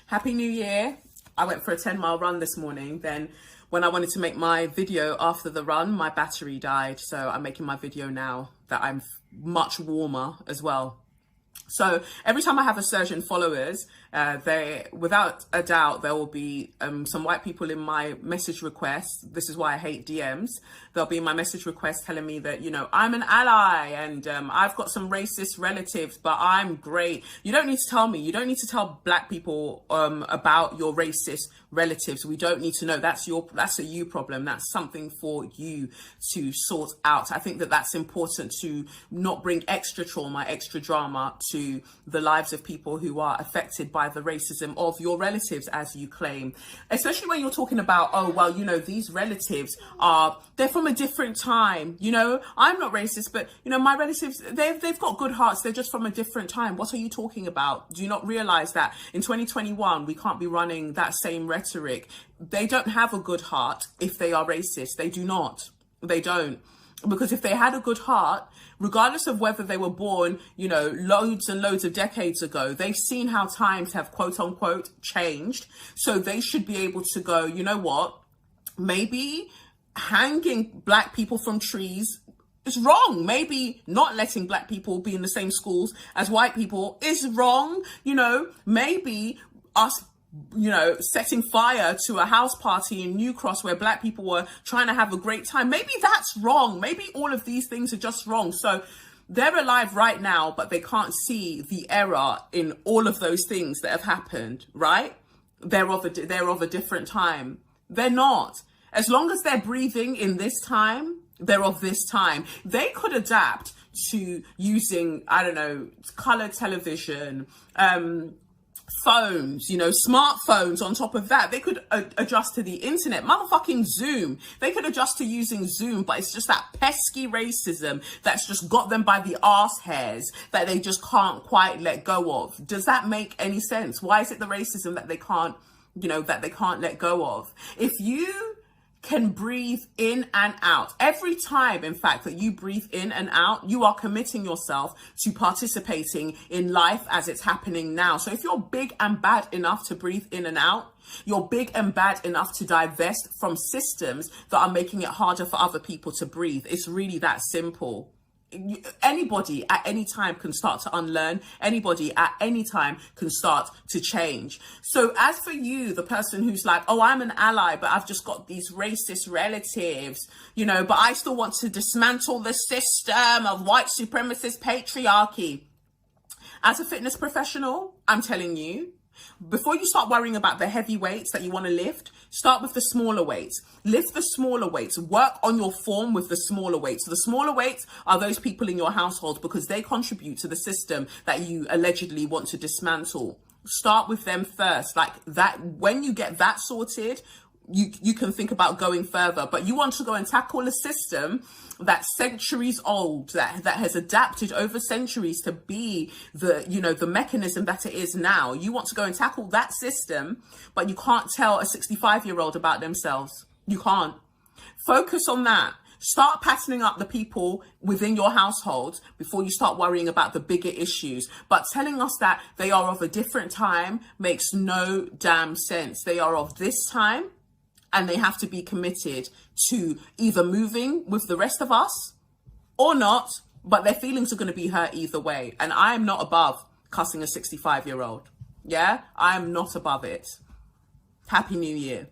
Happy New Year. I went for a 10-mile run this morning. Then when I wanted to make my video after the run, my battery died. So I'm making my video now that I'm much warmer as well. So every time I have a surge in followers, without a doubt, there will be some white people in my message requests. This is why I hate DMs. They'll be in my message request telling me that, you know, I'm an ally and I've got some racist relatives, but I'm great. You don't need to tell me. You don't need to tell black people about your racist relatives. We don't need to know. That's a you problem. That's something for you to sort out. I think that that's important, to not bring extra trauma, extra drama to the lives of people who are affected by the racism of your relatives, as you claim, especially when you're talking about, oh, well, you know, these relatives they're from a different time. You know, I'm not racist, but, you know, my relatives, they've got good hearts. They're just from a different time. What are you talking about? Do you not realize that in 2021, we can't be running that same rhetoric? They don't have a good heart if they are racist. They do not. They don't. Because if they had a good heart, regardless of whether they were born, you know, loads and loads of decades ago, they've seen how times have, quote unquote, changed. So they should be able to go, you know what, maybe hanging black people from trees is wrong. Maybe not letting black people be in the same schools as white people is wrong. You know, maybe us, you know, setting fire to a house party in New Cross where black people were trying to have a great time, maybe that's wrong. Maybe all of these things are just wrong. So they're alive right now, but they can't see the error in all of those things that have happened, right? They're of a different time. They're not. As long as they're breathing in this time, they're of this time. They could adapt to using, I don't know, color television, phones, you know, smartphones. On top of that, they could adjust to the internet, motherfucking Zoom. They could adjust to using Zoom, but it's just that pesky racism that's just got them by the arse hairs that they just can't quite let go of. Does that make any sense? Why is it the racism that they can't, you know, that they can't let go of? If you can breathe in and out every time, in fact, that you breathe in and out, you are committing yourself to participating in life as it's happening now. So if you're big and bad enough to breathe in and out, you're big and bad enough to divest from systems that are making it harder for other people to breathe. It's really that simple. Anybody at any time can start to unlearn. Anybody at any time can start to change. So as for you, the person who's like, oh, I'm an ally, but I've just got these racist relatives, you know, but I still want to dismantle the system of white supremacist patriarchy. As a fitness professional, I'm telling you, before you start worrying about the heavy weights that you want to lift, start with the smaller weights. Lift the smaller weights. Work on your form with the smaller weights. So the smaller weights are those people in your household because they contribute to the system that you allegedly want to dismantle. Start with them first. Like that, when you get that sorted, you can think about going further. But you want to go and tackle a system that's centuries old, that has adapted over centuries to be the, you know, the mechanism that it is now. You want to go and tackle that system, but you can't tell a 65-year-old about themselves. You can't. Focus on that. Start patterning up the people within your household before you start worrying about the bigger issues. But telling us that they are of a different time makes no damn sense. They are of this time, and they have to be committed to either moving with the rest of us or not, but their feelings are going to be hurt either way. And I'm not above cussing a 65-year-old. Yeah, I'm not above it. Happy New Year.